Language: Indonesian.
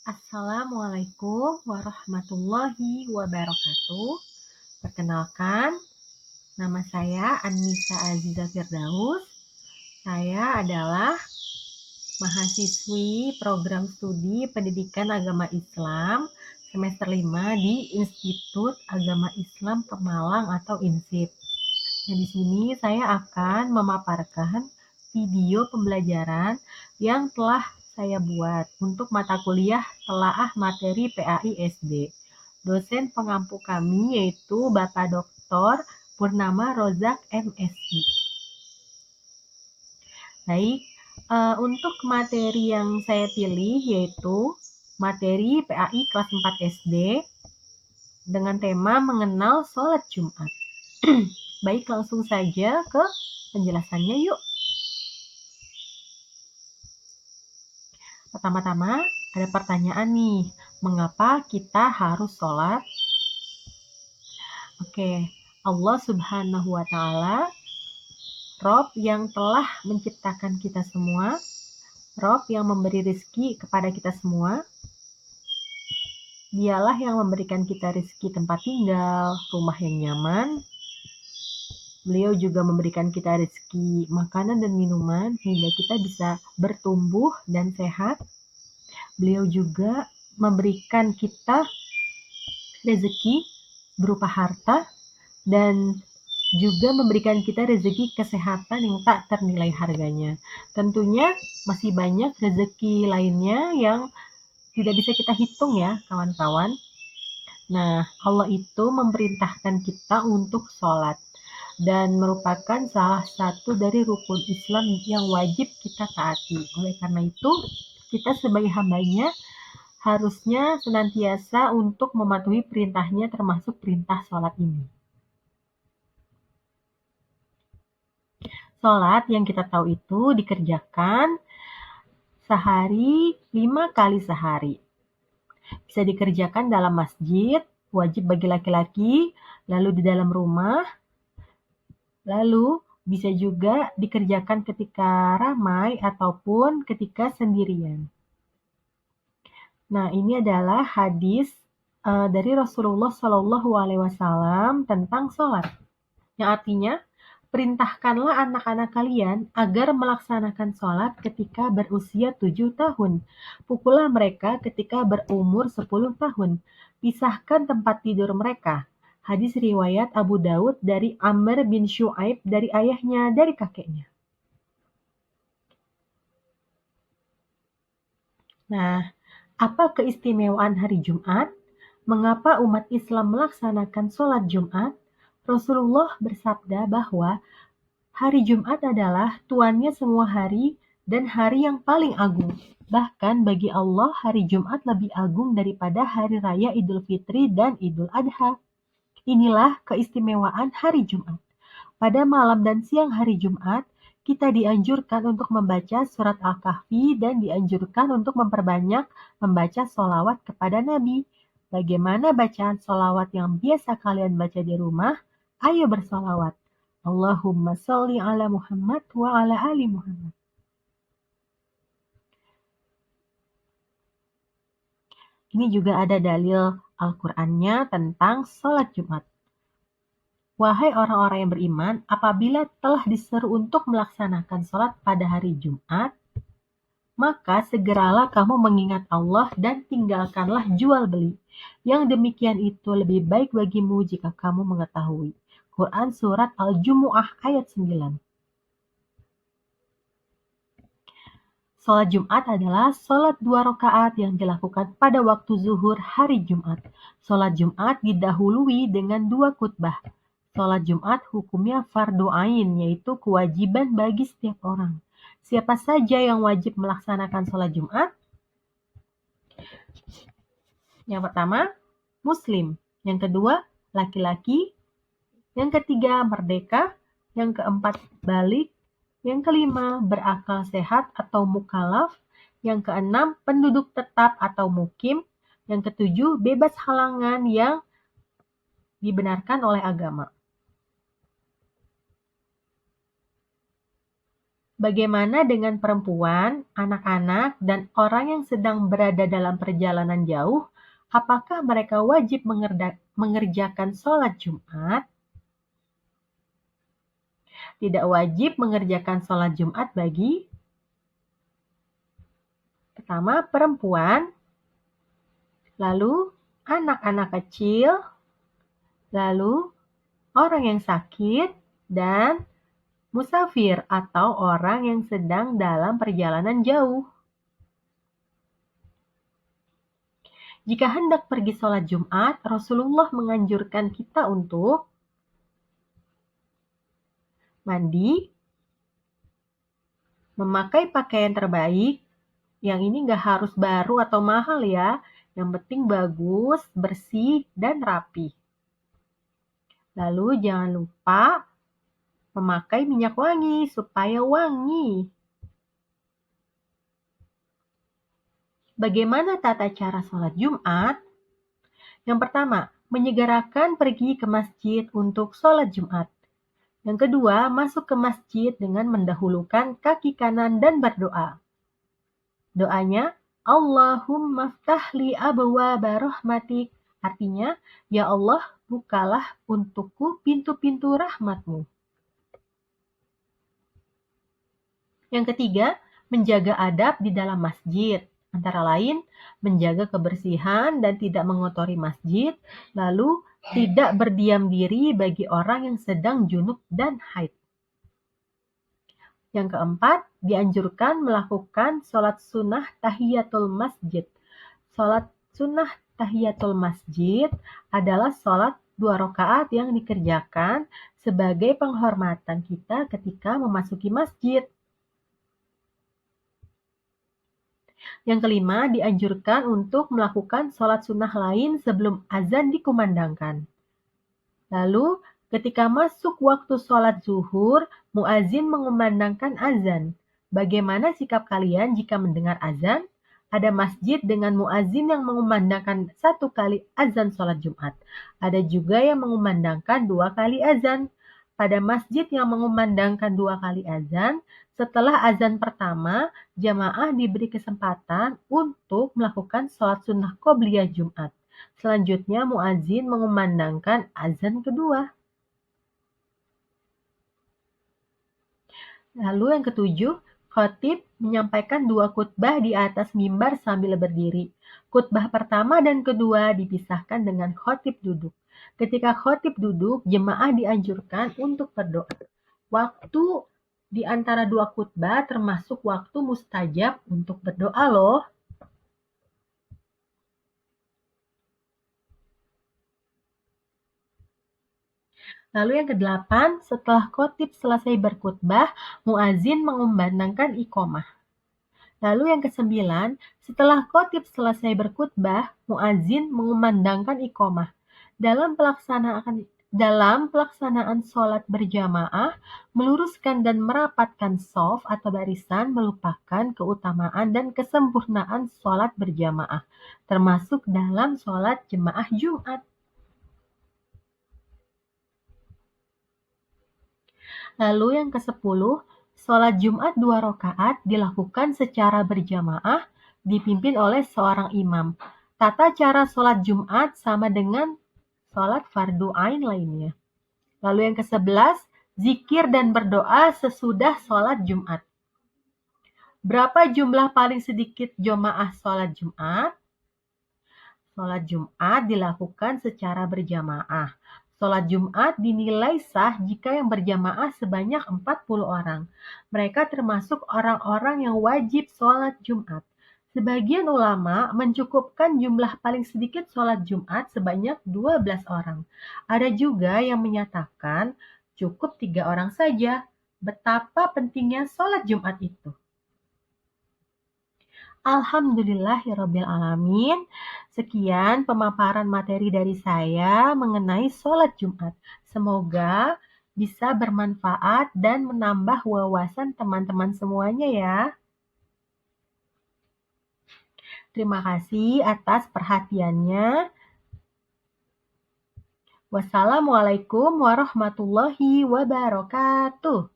Assalamualaikum warahmatullahi wabarakatuh. Perkenalkan, nama saya Annisa Aziza Firdaus. Saya adalah mahasiswi program studi Pendidikan Agama Islam semester 5 di Institut Agama Islam Pemalang atau INSIP. Nah, di sini saya akan memaparkan video pembelajaran yang telah saya buat untuk mata kuliah telaah materi PAI SD. Dosen pengampu kami yaitu Bapak Dr. Purnama Rozak MSI. Baik, untuk materi yang saya pilih yaitu materi PAI kelas 4 SD dengan tema mengenal sholat Jumat. Baik, langsung saja ke penjelasannya yuk. Pertama-tama ada pertanyaan nih, mengapa kita harus sholat? Oke, Allah Subhanahu wa Ta'ala, Rob yang telah menciptakan kita semua, Rob yang memberi rezeki kepada kita semua. Dialah yang memberikan kita rezeki tempat tinggal, rumah yang nyaman. Beliau juga memberikan kita rezeki makanan dan minuman sehingga kita bisa bertumbuh dan sehat. Beliau juga memberikan kita rezeki berupa harta dan juga memberikan kita rezeki kesehatan yang tak ternilai harganya. Tentunya masih banyak rezeki lainnya yang tidak bisa kita hitung ya kawan-kawan. Nah, Allah itu memerintahkan kita untuk sholat dan merupakan salah satu dari rukun Islam yang wajib kita taati. Oleh karena itu, kita sebagai hambanya harusnya senantiasa untuk mematuhi perintahnya termasuk perintah sholat ini. Sholat yang kita tahu itu dikerjakan sehari 5 kali sehari. Bisa dikerjakan dalam masjid, wajib bagi laki-laki, lalu di dalam rumah, lalu bisa juga dikerjakan ketika ramai ataupun ketika sendirian. Nah, ini adalah hadis dari Rasulullah SAW tentang sholat. Yang artinya, perintahkanlah anak-anak kalian agar melaksanakan sholat ketika berusia 7 tahun. Pukullah mereka ketika berumur 10 tahun. Pisahkan tempat tidur mereka. Hadis riwayat Abu Daud dari Amr bin Syu'aib dari ayahnya, dari kakeknya. Nah, apa keistimewaan hari Jumat? Mengapa umat Islam melaksanakan sholat Jumat? Rasulullah bersabda bahwa hari Jumat adalah tuannya semua hari dan hari yang paling agung. Bahkan bagi Allah hari Jumat lebih agung daripada hari raya Idul Fitri dan Idul Adha. Inilah keistimewaan hari Jumat. Pada malam dan siang hari Jumat, kita dianjurkan untuk membaca surat Al-Kahfi dan dianjurkan untuk memperbanyak membaca sholawat kepada Nabi. Bagaimana bacaan sholawat yang biasa kalian baca di rumah? Ayo bersolawat. Allahumma sholli ala Muhammad wa ala ali Muhammad. Ini juga ada dalil Al-Qur'annya tentang sholat Jumat. Wahai orang-orang yang beriman, apabila telah diseru untuk melaksanakan sholat pada hari Jumat, maka segeralah kamu mengingat Allah dan tinggalkanlah jual beli. Yang demikian itu lebih baik bagimu jika kamu mengetahui. Quran Surat Al-Jumu'ah ayat 9. Sholat Jumat adalah sholat 2 rakaat yang dilakukan pada waktu zuhur hari Jumat. Sholat Jumat didahului dengan 2 khutbah. Sholat Jumat hukumnya fardu ain, yaitu kewajiban bagi setiap orang. Siapa saja yang wajib melaksanakan sholat Jumat? Yang pertama, Muslim. Yang kedua, laki-laki. Yang ketiga, merdeka. Yang keempat, balik. Yang kelima, berakal sehat atau mukallaf. Yang keenam, penduduk tetap atau mukim. Yang ketujuh, bebas halangan yang dibenarkan oleh agama. Bagaimana dengan perempuan, anak-anak, dan orang yang sedang berada dalam perjalanan jauh? Apakah mereka wajib mengerjakan sholat Jumat? Tidak wajib mengerjakan sholat Jumat bagi pertama perempuan, lalu anak-anak kecil, lalu orang yang sakit, dan musafir atau orang yang sedang dalam perjalanan jauh. Jika hendak pergi sholat Jumat, Rasulullah menganjurkan kita untuk mandi, memakai pakaian terbaik, yang ini nggak harus baru atau mahal ya, yang penting bagus, bersih, dan rapi. Lalu jangan lupa memakai minyak wangi supaya wangi. Bagaimana tata cara sholat Jumat? Yang pertama, menyegerakan pergi ke masjid untuk sholat Jumat. Yang kedua, masuk ke masjid dengan mendahulukan kaki kanan dan berdoa. Doanya, Allahumma ftahli abwaaba rahmatik. Artinya, ya Allah, bukalah untukku pintu-pintu rahmatmu. Yang ketiga, menjaga adab di dalam masjid. Antara lain, menjaga kebersihan dan tidak mengotori masjid, lalu tidak berdiam diri bagi orang yang sedang junub dan haid. Yang keempat, dianjurkan melakukan sholat sunnah tahiyatul masjid. Sholat sunnah tahiyatul masjid adalah sholat 2 rakaat yang dikerjakan sebagai penghormatan kita ketika memasuki masjid. Yang kelima, dianjurkan untuk melakukan sholat sunnah lain sebelum azan dikumandangkan. Lalu, ketika masuk waktu sholat zuhur, muazin mengumandangkan azan. Bagaimana sikap kalian jika mendengar azan? Ada masjid dengan muazin yang mengumandangkan 1 kali azan sholat Jumat. Ada juga yang mengumandangkan 2 kali azan. Pada masjid yang mengumandangkan 2 kali azan, setelah azan pertama, jamaah diberi kesempatan untuk melakukan sholat sunnah qobliyah Jumat. Selanjutnya, muazin mengumandangkan azan kedua. Lalu yang ketujuh, khatib menyampaikan 2 khutbah di atas mimbar sambil berdiri. Khutbah pertama dan kedua dipisahkan dengan khatib duduk. Ketika khatib duduk, jemaah dianjurkan untuk berdoa. Waktu di antara 2 khutbah termasuk waktu mustajab untuk berdoa loh. Lalu yang kedelapan, setelah khatib selesai berkhutbah, muazin mengumandangkan iqamah. Lalu yang kesembilan, setelah khatib selesai berkhutbah, muazin mengumandangkan iqamah. Dalam pelaksanaan sholat berjamaah, meluruskan dan merapatkan shaf atau barisan merupakan keutamaan dan kesempurnaan sholat berjamaah, termasuk dalam sholat jemaah Jumat. Lalu yang ke-10, sholat Jumat 2 rakaat dilakukan secara berjamaah dipimpin oleh seorang imam. Tata cara sholat Jumat sama dengan sholat fardu ain lainnya. Lalu yang ke-11, zikir dan berdoa sesudah sholat Jumat. Berapa jumlah paling sedikit jamaah sholat Jumat? Sholat Jumat dilakukan secara berjamaah. Sholat Jumat dinilai sah jika yang berjamaah sebanyak 40 orang. Mereka termasuk orang-orang yang wajib sholat Jumat. Sebagian ulama mencukupkan jumlah paling sedikit sholat Jumat sebanyak 12 orang. Ada juga yang menyatakan cukup 3 orang saja. Betapa pentingnya sholat Jumat itu. Alhamdulillahirrabbilalamin. Sekian pemaparan materi dari saya mengenai sholat Jumat. Semoga bisa bermanfaat dan menambah wawasan teman-teman semuanya ya. Terima kasih atas perhatiannya. Wassalamualaikum warahmatullahi wabarakatuh.